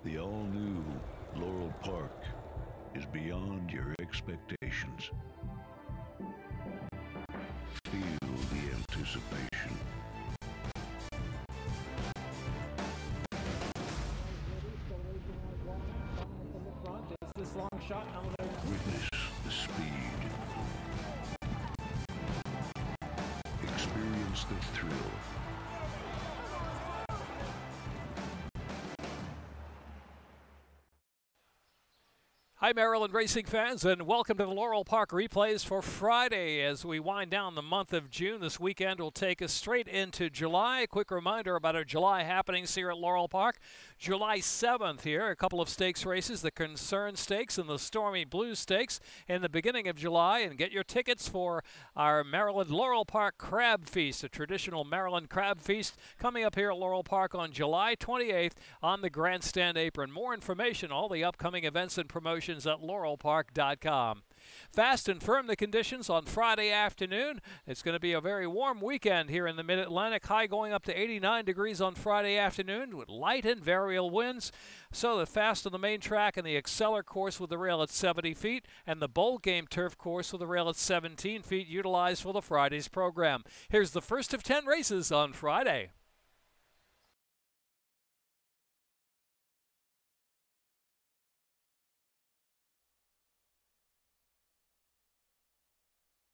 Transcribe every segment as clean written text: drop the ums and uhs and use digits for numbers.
The all-new Laurel Park is beyond your expectations. Feel the anticipation. This long shot. Witness the speed. Experience the thrill. Hi, Maryland racing fans, and welcome to the Laurel Park replays for Friday. As we wind down the month of June, this weekend will take us straight into July. A quick reminder about our July happenings here at Laurel Park. July 7th here, a couple of stakes races, the Concern Stakes and the Stormy Blues Stakes in the beginning of July. And get your tickets for our Maryland Laurel Park Crab Feast, a traditional Maryland crab feast coming up here at Laurel Park on July 28th on the grandstand apron. More information, all the upcoming events and promotions at laurelpark.com. Fast and firm the conditions on Friday afternoon. It's going to be a very warm weekend here in the Mid-Atlantic. High going up to 89 degrees on Friday afternoon with light and variable winds. So the fast on the main track and the Acceler course with the rail at 70 feet and the Bowl Game turf course with the rail at 17 feet utilized for the Friday's program. Here's the first of 10 races on Friday.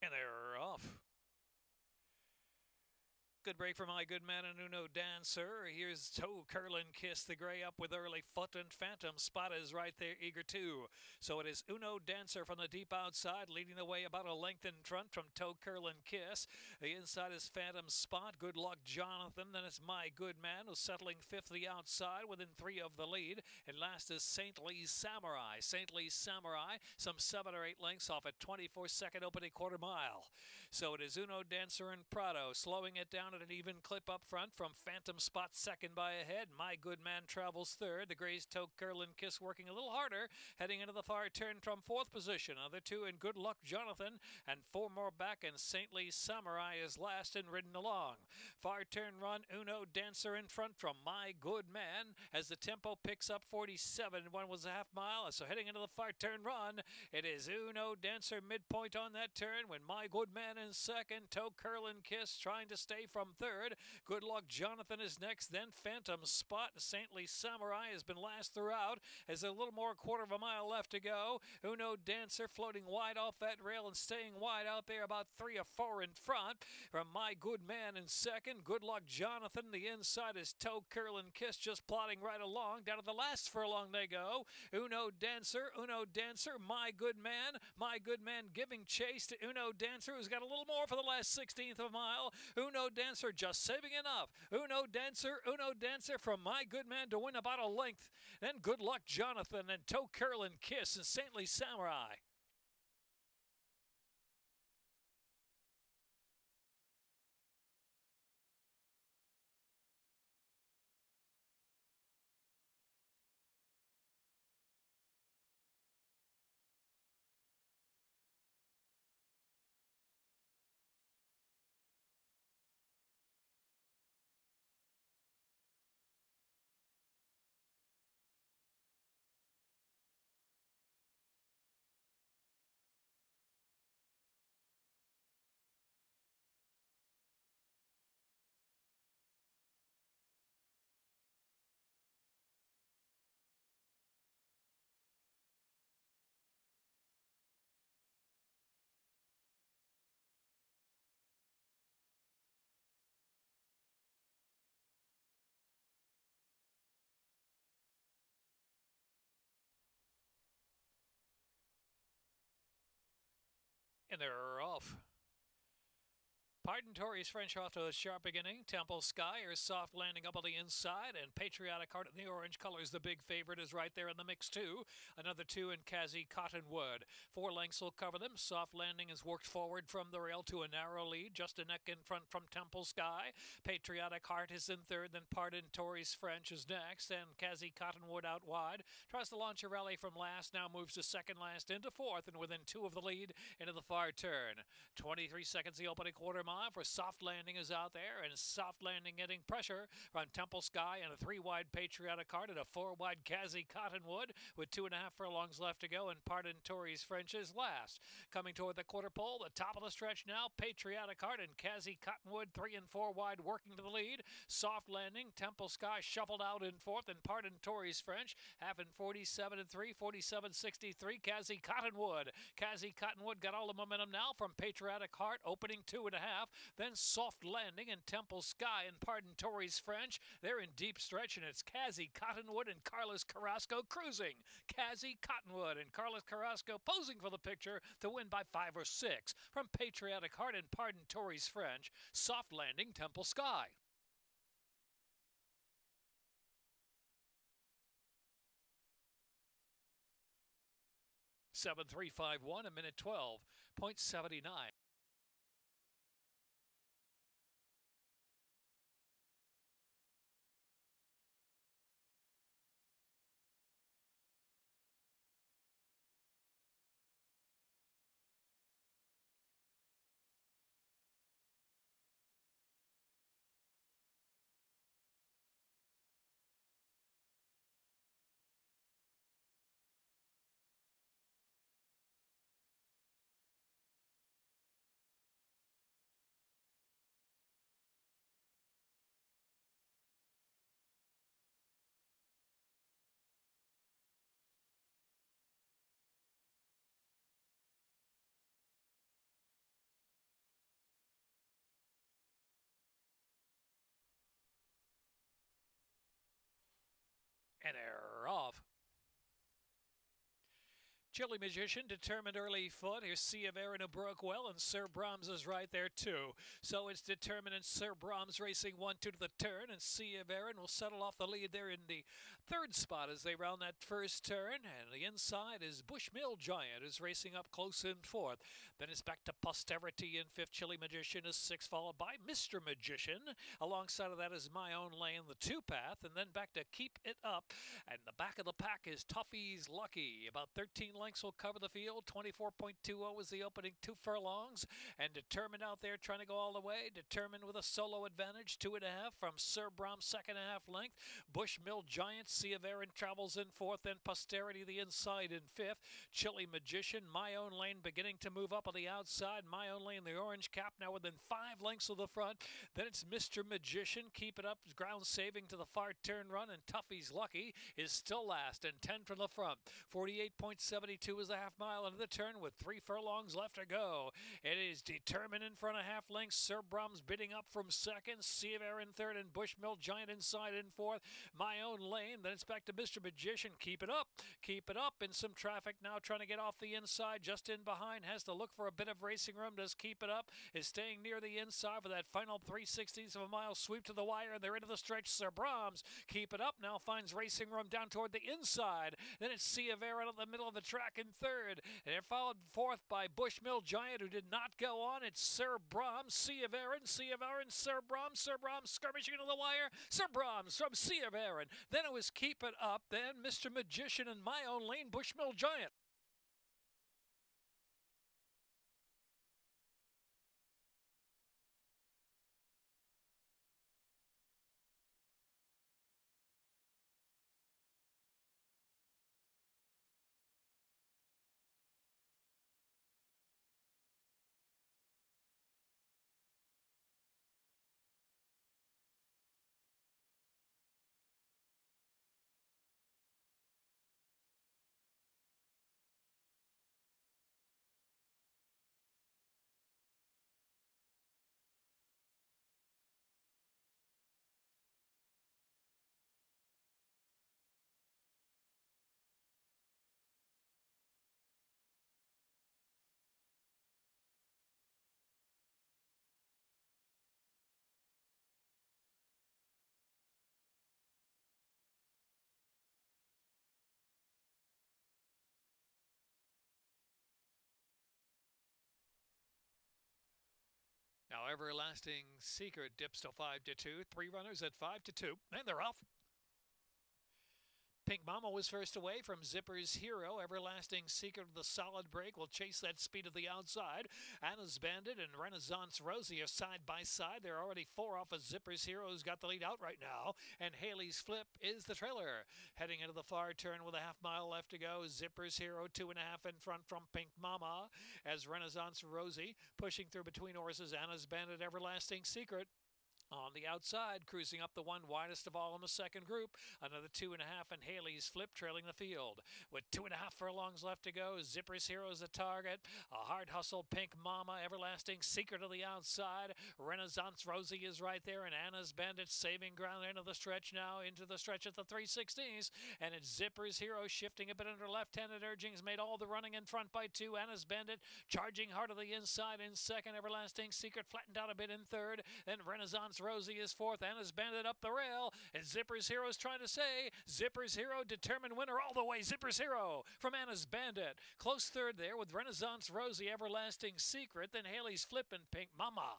And they're off. Good break for My Good Man and Uno Dancer. Here's Toe Curlin Kiss, the gray up with early foot, and Phantom Spot is right there, eager too. So it is Uno Dancer from the deep outside, leading the way about a length in front from Toe Curlin Kiss. The inside is Phantom Spot, Good Luck Jonathan. Then it's My Good Man, who's settling fifth the outside within 3 of the lead. And last is St. Lee's Samurai. St. Lee's Samurai, some 7 or 8 lengths off at 24-second opening quarter mile. So it is Uno Dancer and Prado, slowing it down at an even clip up front from Phantom Spot second by a head. My Good Man travels third. The Gray's Toe Curlin Kiss working a little harder, heading into the far turn from 4th position. Other 2 in Good Luck Jonathan, and 4 more back, and St. Lee's Samurai is last and ridden along. Far turn run, Uno Dancer in front from My Good Man as the tempo picks up 47. One was a half mile, so heading into the far turn run, it is Uno Dancer midpoint on that turn when My Good Man in second. Toe Curlin Kiss trying to stay from third. Good Luck Jonathan is next, then Phantom Spot. St. Lee Samurai has been last throughout. There's a little more quarter of a mile left to go. Uno Dancer floating wide off that rail and staying wide out there, about 3 or 4 in front from My Good Man in second. Good Luck Jonathan. The inside is Toe Curlin Kiss just plodding right along. Down to the last furlong they go. Uno Dancer, My Good Man giving chase to Uno Dancer, who's got a little more for the last 16th of a mile. Uno Dancer just saving enough. Uno Dancer from My Good Man to win about a length. Then Good Luck Jonathan and Toe Curlin Kiss and St. Lee Samurai. And they're off. Pardon Tory's French off to a sharp beginning. Temple Sky is soft landing up on the inside, and Patriotic Heart in the orange colors, the big favorite, is right there in the mix too. Another 2 in Kazi Cottonwood. 4 lengths will cover them. Soft landing is worked forward from the rail to a narrow lead, just a neck in front from Temple Sky. Patriotic Heart is in third, then Pardon Tory's French is next, and Kazi Cottonwood out wide. Tries to launch a rally from last, now moves to second last into fourth, and within 2 of the lead into the far turn. 23 seconds the opening quarter mile. 5 where Soft Landing is out there, and Soft Landing getting pressure from Temple Sky and a 3-wide Patriotic Heart and a 4-wide Kazi Cottonwood with 2.5 furlongs left to go, and Pardon Tory's French is last. Coming toward the quarter pole, the top of the stretch now, Patriotic Heart and Kazi Cottonwood 3 and 4 wide working to the lead. Soft Landing, Temple Sky shuffled out in fourth, and Pardon Tory's French having 47 and 3, 47.63. Kazi Cottonwood. Kazi Cottonwood got all the momentum now from Patriotic Heart, opening 2.5. Then Soft Landing and Temple Sky and Pardon Tory's French. They're in deep stretch, and it's Kazi Cottonwood and Carlos Carrasco cruising. Kazi Cottonwood and Carlos Carrasco posing for the picture to win by 5 or 6. From Patriotic Heart and Pardon Tory's French, Soft Landing, Temple Sky. Seven, 3, 5, 1, a minute 12.79. And they're off. Chili Magician, Determined Early Foot. Here's Sea of Aaron, who broke well, and Sir Brahms is right there too. So it's Determined and Sir Brahms racing 1-2 to the turn, and Sea of Aaron will settle off the lead there in the third spot as they round that first turn. And the inside is Bushmill Giant, who's racing up close in fourth. Then it's back to Posterity in fifth. Chili Magician is sixth, followed by Mr. Magician. Alongside of that is My Own Lane, the two-path, and then back to Keep It Up. And the back of the pack is Tuffy's Lucky. About 13 lengths will cover the field. 24.20 is the opening 2 furlongs. And Determined out there trying to go all the way. Determined with a solo advantage, 2.5 from Sir Brahms, second half length. Bushmill Giant, Sea of Aaron travels in fourth. Then Posterity the inside in fifth. Chili Magician, My Own Lane beginning to move up on the outside. My Own Lane, the orange cap, now within 5 lengths of the front. Then it's Mr. Magician, Keep It Up, ground saving to the far turn run. And Tuffy's Lucky is still last, and 10 from the front. 48.72 is the half mile into the turn with 3 furlongs left to go. It is Determined in front of half length. Sir Brahms bidding up from second. Sea of Aaron third, and Bushmill Giant inside in fourth. My Own Lane. Then it's back to Mr. Magician. Keep It Up. Keep It Up in some traffic now, trying to get off the inside. Just in behind, has to look for a bit of racing room. Does Keep It Up. Is staying near the inside for that final 3/16 of a mile sweep to the wire, and they're into the stretch. Sir Brahms. Keep It Up now finds racing room down toward the inside. Then it's Sea of Aaron at the middle of the track in third. And they're followed fourth by Bushmill Giant, who did not go on. It's Sir Brahms, Sea of Aaron, Sir Brahms skirmishing into the wire. Sir Brahms from Sea of Aaron. Then it was Keep It Up. Then Mr. Magician and My Own Lane, Bushmill Giant. Now Everlasting Secret dips to 5-2. 3 runners at 5-2. And they're off. Pink Mama was first away from Zipper's Hero. Everlasting Secret of the solid break will chase that speed of the outside. Anna's Bandit and Renaissance Rosie are side by side. They're already 4 off of Zipper's Hero, who's got the lead out right now. And Haley's Flip is the trailer. Heading into the far turn with a half-mile left to go. Zipper's Hero 2.5 in front from Pink Mama. As Renaissance Rosie pushing through between horses. Anna's Bandit, Everlasting Secret. On the outside, cruising up the one widest of all in the second group. Another 2.5 and Haley's Flip trailing the field. With 2.5 furlongs left to go, Zipper's Hero is the target. A hard hustle, Pink Mama, Everlasting Secret of the outside. Renaissance Rosie is right there, and Anna's Bandit saving ground into the stretch now, into the stretch at the 3/16. And it's Zipper's Hero shifting a bit under left-handed urgings, made all the running in front by 2. Anna's Bandit charging hard to the inside in second. Everlasting Secret flattened out a bit in third. Then Renaissance Rosie is fourth. Anna's Bandit up the rail. And Zipper's Hero is trying to say, Zipper's Hero, determined winner all the way. Zipper's Hero from Anna's Bandit. Close third there with Renaissance Rosie, Everlasting Secret. Then Haley's Flip and Pink Mama.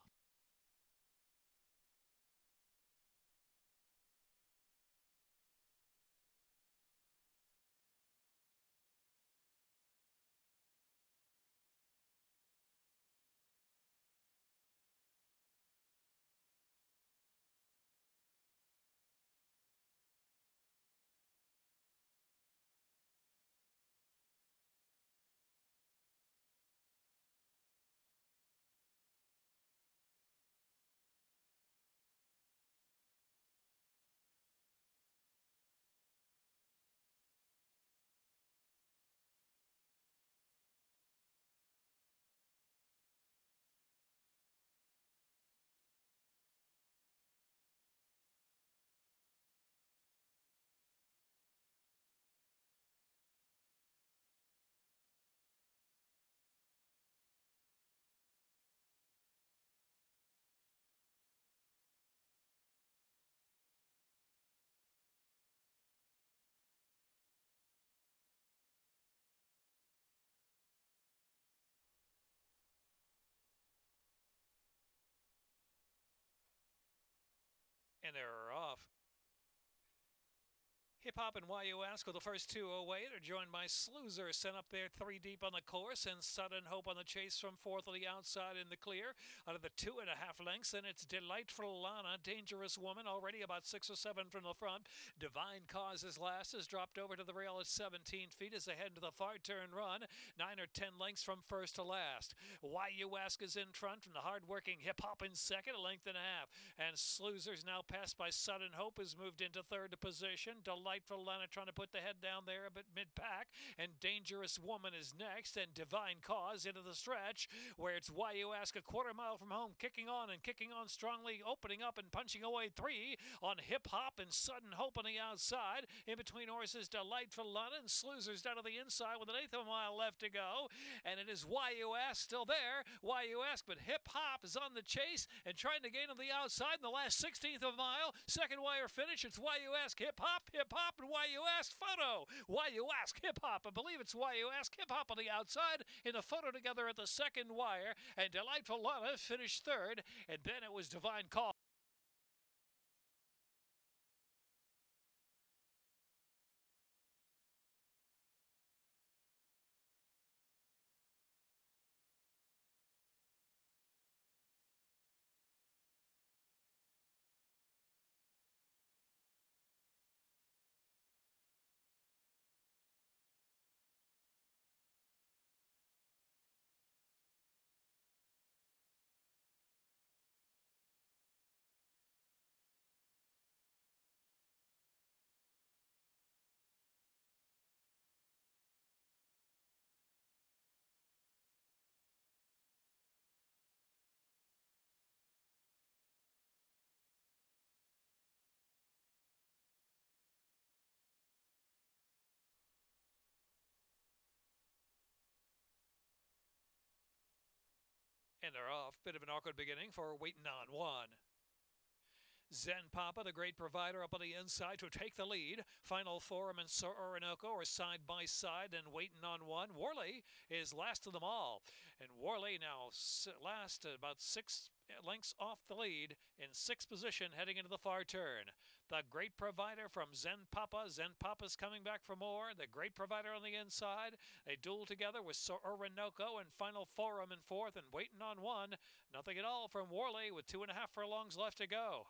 And they're off. Hip Hop and YU Ask are the first 2 away. They're joined by Sloozer, sent up there 3 deep on the course, and Sudden Hope on the chase from 4th on the outside in the clear. Out of the 2.5 lengths, and it's Delightful Lana, Dangerous Woman, already about 6 or 7 from the front. Divine Cause is last, has dropped over to the rail at 17 feet as they head into the far turn run. 9 or 10 lengths from first to last. YU Ask is in front from the hard-working Hip Hop in second, a length and a half. And Sloozer's now passed by Sudden Hope, has moved into third position. Delightful Lana trying to put the head down there a bit mid-pack, and Dangerous Woman is next, and Divine Cause into the stretch, where it's YU Ask a quarter mile from home, kicking on strongly, opening up and punching away 3 on Hip Hop and Sudden Hope on the outside. In between horses, Delightful Lana and Sloozer's down to the inside with an 1/8 of a mile left to go, and it is YU Ask still there. YU Ask, but Hip Hop is on the chase and trying to gain on the outside in the last 16th of a mile. Second wire finish, it's YU Ask, Hip Hop, and YU Ask photo. YU Ask Hip Hop. I believe it's YU Ask Hip Hop on the outside in the photo together at the second wire. And Delightful Lana finished third. And then it was Divine Call. And they're off. Bit of an awkward beginning for Waiting on One. Zen Papa, the great provider, up on the inside to take the lead. Final Forum and Sir Orinoco are side by side and Waiting on One. Worley is last of them all. And Worley now last about 6 lengths off the lead in 6th position heading into the far turn. The Great Provider from Zen Papa. Zen Papa's coming back for more. The Great Provider on the inside. They duel together with Sir Orinoco and Final Forum in 4th and waiting on 1. Nothing at all from Worley with 2.5 furlongs left to go.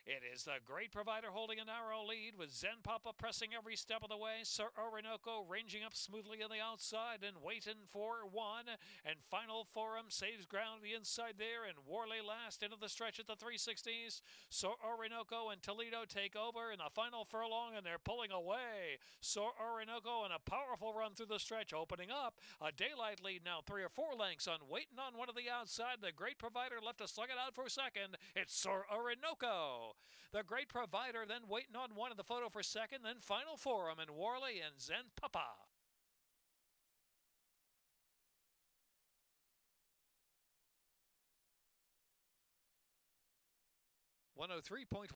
It is the Great Provider holding a narrow lead with Zen Papa pressing every step of the way. Sir Orinoco ranging up smoothly on the outside and waiting for 1. And Final Forum saves ground on the inside there. And Worley last into the stretch at the 360s. Sir Orinoco and Toledo take over in the final furlong and they're pulling away. Sir Orinoco in a powerful run through the stretch, opening up a daylight lead now 3 or 4 lengths on waiting on 1 of the outside. The Great Provider left to slug it out for second. It's Sir Orinoco. The Great Provider then waiting on 1 in the photo for second, then Final Forum and Worley and Zen Papa. 103.1.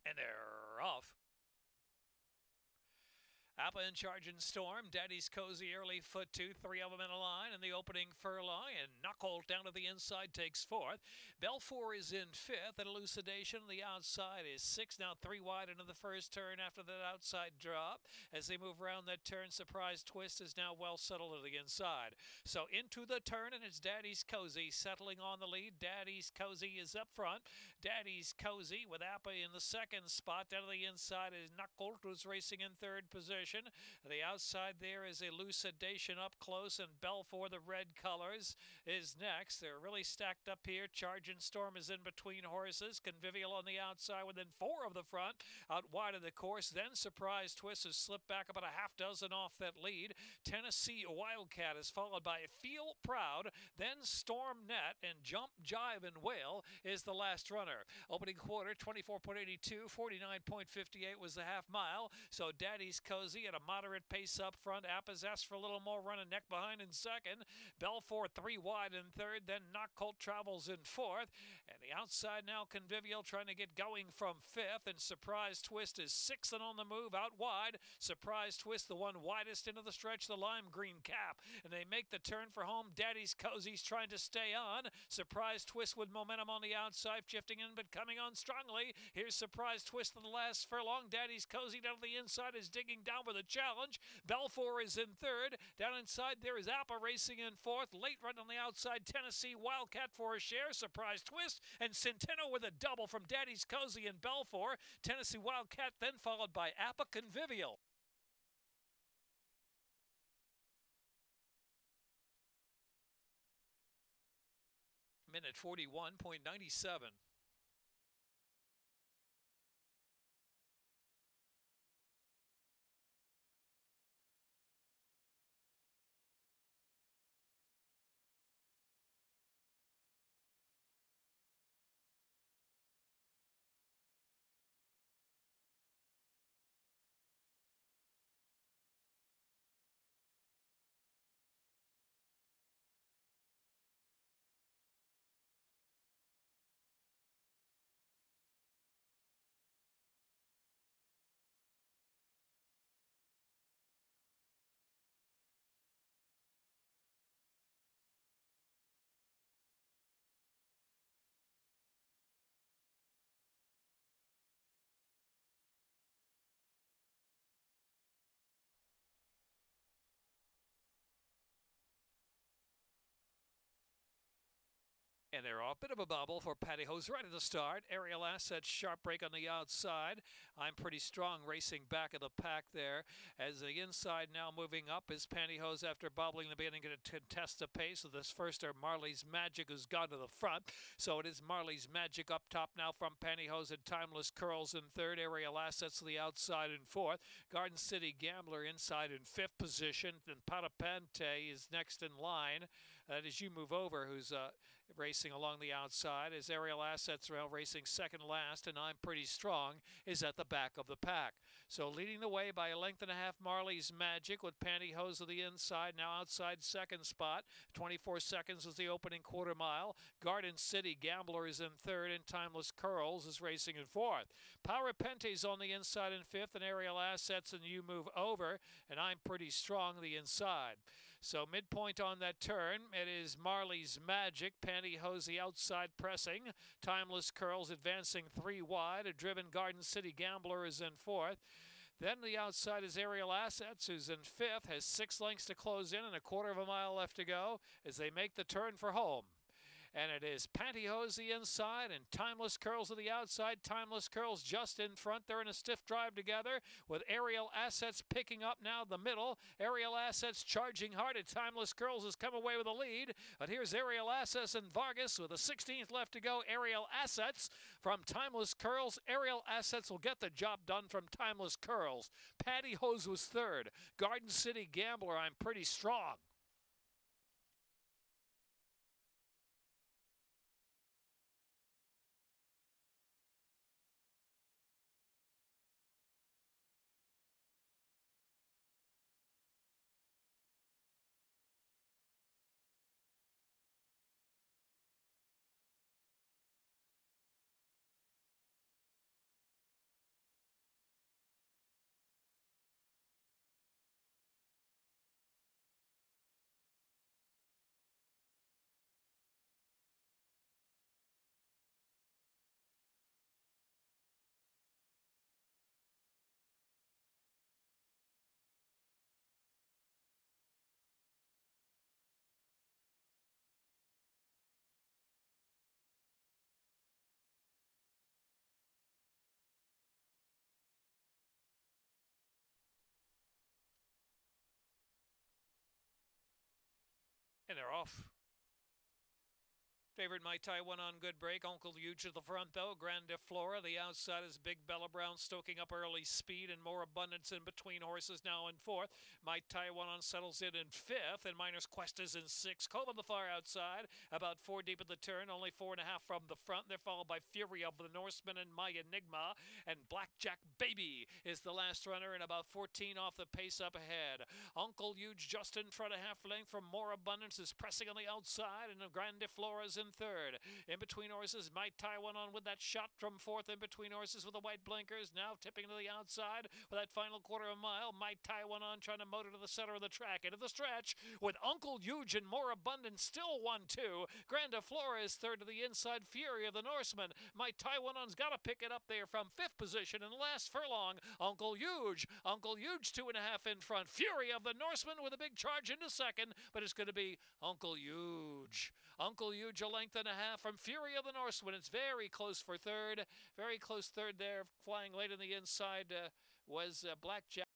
And they're off. Appa in charge and Storm. Daddy's Cozy early foot 2, 3 of them in a line in the opening furlong. And Knockholt down to the inside takes 4th. Belfour is in 5th. And Elucidation on the outside is 6th. Now 3 wide into the first turn after that outside drop. As they move around that turn, Surprise Twist is now well settled to the inside. So into the turn, and it's Daddy's Cozy settling on the lead. Daddy's Cozy is up front. Daddy's Cozy with Appa in the second spot. Down to the inside is Knockholt, who's racing in 3rd position. The outside there is Elucidation up close, and Belfour, the red colors, is next. They're really stacked up here. Charge and Storm is in between horses. Convivial on the outside, within 4 of the front, out wide of the course. Then Surprise Twist has slipped back about a half dozen off that lead. Tennessee Wildcat is followed by Feel Proud, then Storm Net, and Jump, Jive, and Whale is the last runner. Opening quarter, 24.82, 49.58 was the half mile. So Daddy's Cozy at a moderate pace up front. Appa's asked for a little more run and neck behind in second. Belfour 3 wide in third. Then Knockholt travels in 4th. And the outside now Convivial trying to get going from 5th. And Surprise Twist is 6th and on the move out wide. Surprise Twist, the one widest into the stretch, the lime green cap. And they make the turn for home. Daddy's Cozy's trying to stay on. Surprise Twist with momentum on the outside, shifting in but coming on strongly. Here's Surprise Twist in the last furlong. Daddy's Cozy down to the inside is digging down with a challenge. Belfour is in 3rd. Down inside there is Appa racing in 4th. Late run on the outside, Tennessee Wildcat for a share. Surprise Twist and Centeno with a double from Daddy's Cozy and Belfour. Tennessee Wildcat then followed by Appa Convivial. Minute 41.97. And they're off. Bit of a bobble for Pantyhose right at the start. Aerial Assets, sharp break on the outside. I'm Pretty Strong racing back of the pack there. As the inside now moving up is Pantyhose after bobbling in the beginning, going to contest the pace. With this first are Marley's Magic, who's gone to the front. So it is Marley's Magic up top now from Pantyhose and Timeless Curls in third. Aerial Assets to the outside in fourth. Garden City Gambler inside in fifth position. Then Patapante is next in line. As you move over, who's racing along the outside, as Aerial Assets Rail racing second last, and I'm Pretty Strong is at the back of the pack. So leading the way by a length and a half, Marley's Magic with Pantyhose to the inside, now outside second spot. 24 seconds was the opening quarter mile. Garden City Gambler is in third, and Timeless Curls is racing in fourth. Parapente's on the inside in fifth, and Aerial Assets and You Move Over, and I'm Pretty Strong the inside. So midpoint on that turn, it is Marley's Magic, Pantyhose the outside pressing, Timeless Curls advancing 3 wide, a driven Garden City Gambler is in fourth. Then the outside is Aerial Assets, who's in fifth, has 6 lengths to close in and a quarter of a mile left to go as they make the turn for home. And it is Pantyhose the inside and Timeless Curls to the outside. Timeless Curls just in front. They're in a stiff drive together with Aerial Assets picking up now the middle. Aerial Assets charging hard at Timeless Curls has come away with a lead. But here's Aerial Assets and Vargas with a 16th left to go. Aerial Assets from Timeless Curls. Aerial Assets will get the job done from Timeless Curls. Pantyhose was third. Garden City Gambler, I'm Pretty Strong. And they're off. Favorite Mai Tai went on good break. Uncle Huge at the front, though. Grande Flora. The outside is Big Bella Brown stoking up early speed and more abundance in between horses now in fourth. Mai Tai went on settles in fifth, and Miner's Quest is in sixth. Cove on the far outside, about 4 deep at the turn, only 4.5 from the front. They're followed by Fury of the Norseman and My Enigma, and Blackjack Baby is the last runner, and about 14 off the pace up ahead. Uncle Huge just in front, a half length from More Abundance is pressing on the outside, and Grande Flora is in third. In between horses, Mai Tai went on with that shot from fourth. In between horses with the white blinkers, now tipping to the outside with that final quarter of a mile. Mai Tai went on trying to motor to the center of the track. Into the stretch with Uncle Huge and More Abundance still 1-2. Grande Flora is third to the inside. Fury of the Norseman. Mai Tai went on's got to pick it up there from fifth position in the last furlong. Uncle Huge 2.5 in front. Fury of the Norseman with a big charge into second, but it's going to be Uncle Huge. Uncle Huge a length and a half from Fury of the Norseman. It's very close for third. Very close third there. Flying late on the inside was Blackjack.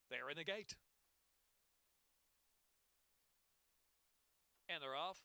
They're in the gate. And they're off.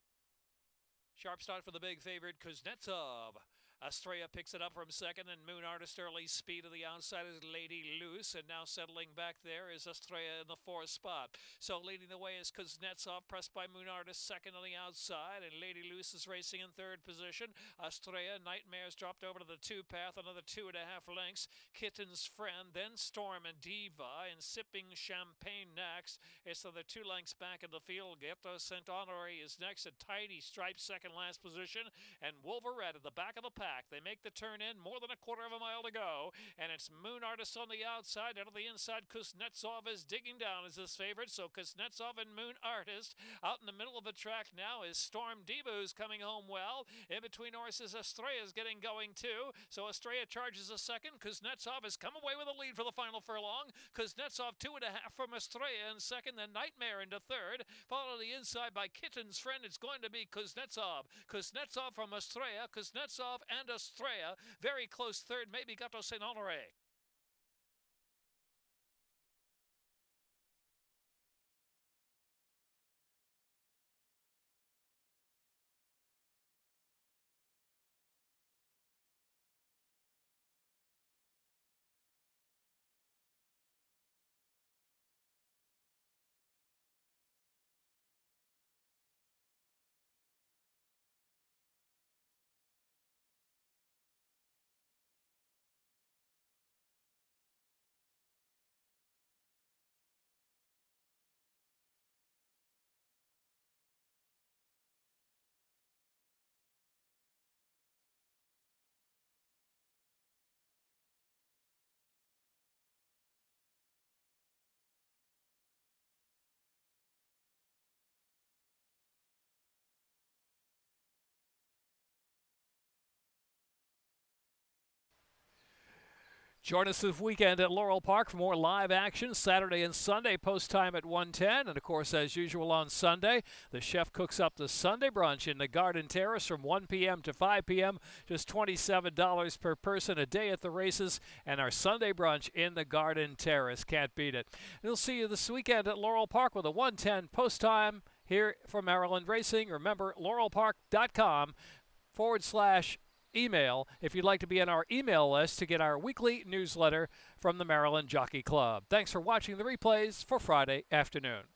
Sharp start for the big favorite, Kuznetsov. Estrella picks it up from second, and Moon Artist early speed of the outside is Lady Loose, and now settling back there is Estrella in the fourth spot. So leading the way is Kuznetsov, pressed by Moon Artist second on the outside, and Lady Loose is racing in third position. Estrella, Nightmares dropped over to the two path, another 2.5 lengths. Kitten's Friend, then Storm and Diva, and Sipping Champagne next. It's the 2 lengths back in the field. Ghetto Saint Honore is next, a tidy stripe second last position, and Wolverette at the back of the pack. They make the turn in, more than a quarter of a mile to go, and it's Moon Artist on the outside. Out of the inside, Kuznetsov is digging down as his favorite, so Kuznetsov and Moon Artist. Out in the middle of the track now is Storm Diva, who's coming home well. In between horses, Estrella is getting going too, so Estrella charges a second. Kuznetsov has come away with a lead for the final furlong. Kuznetsov 2.5 from Estrella in second, then Nightmare into third. Followed on the inside by Kitten's Friend. It's going to be Kuznetsov. Kuznetsov from Estrella, Kuznetsov and Estrella, very close third, maybe Ghetto Saint Honore. Join us this weekend at Laurel Park for more live action Saturday and Sunday, post time at 1:10. And, of course, as usual on Sunday, the chef cooks up the Sunday brunch in the Garden Terrace from 1 p.m. to 5 p.m., just $27 per person a day at the races, and our Sunday brunch in the Garden Terrace. Can't beat it. And we'll see you this weekend at Laurel Park with a 1:10 post time here from Maryland Racing. Remember, laurelpark.com/email if you'd like to be on our email list to get our weekly newsletter from the Maryland Jockey Club. Thanks for watching the replays for Friday afternoon.